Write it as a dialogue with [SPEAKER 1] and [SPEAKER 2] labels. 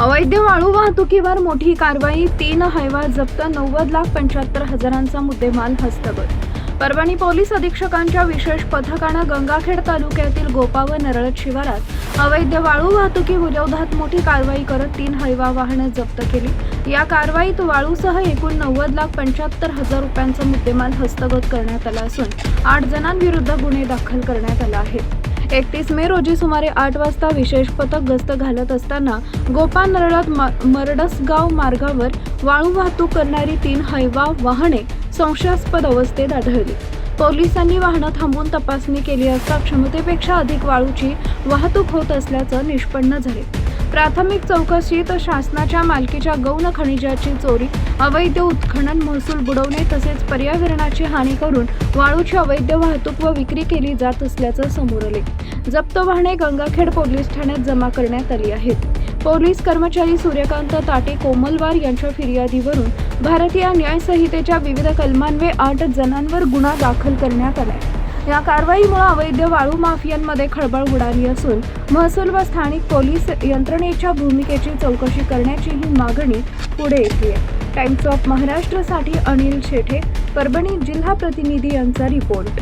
[SPEAKER 1] अवैध वाळू वाहतुकीवर मोठी कारवाई, 3 हायवा जप्त, 90,75,000चा मुद्देमाल हस्तगत. परभणी पोलीस अधीक्षकांच्या विशेष पथकानं गंगाखेड तालुक्यातील गोपा व नरळत शिवारात अवैध वाळू वाहतुकी विरोधात मोठी कारवाई करत 3 हायवा वाहनं जप्त केली. या कारवाईत वाळूसह एकूण 90,75,000 रुपयांचा मुद्देमाल हस्तगत करण्यात आला असून 8 जणांविरुद्ध गुन्हे दाखल करण्यात आला आहे. 31 मे रोजी सुमारे 8 वाजता विशेष पथक गस्त घालत असताना गोपा नरळत मरडसगाव मार्गावर वाळू वाहतूक करणारी 3 हायवा वाहने संशयास्पद अवस्थेत आढळली. पोलिसांनी वाहनं थांबवून तपासणी केली असता क्षमतेपेक्षा अधिक वाळूची वाहतूक होत असल्याचं निष्पन्न झाले. प्राथमिक चौकशीत शासनाच्या मालकीच्या गौण खनिजाची चोरी, अवैध उत्खनन, महसूल बुडवणे तसेच पर्यावरणाची हानी करून वाळूची अवैध वाहतूक व विक्री केली जात असल्याचं समोर आले. जप्त वाहने गंगाखेड पोलीस ठाण्यात जमा करण्यात आली आहेत. पोलीस कर्मचारी सूर्यकांत ताटे कोमलवार यांच्या फिर्यादीवरून भारतीय न्याय संहितेच्या विविध कलमान्वये 8 जणांवर गुन्हा दाखल करण्यात आला. या कारवाईमुळे अवैध वाळू माफियांमध्ये खळबळ उडाली असून महसूल व स्थानिक पोलीस यंत्रणेच्या भूमिकेची चौकशी करण्याची ही मागणी पुढे येते. टाइम्स ऑफ महाराष्ट्रसाठी अनिल शेठे, परभणी जिल्हा प्रतिनिधी यांचा रिपोर्ट.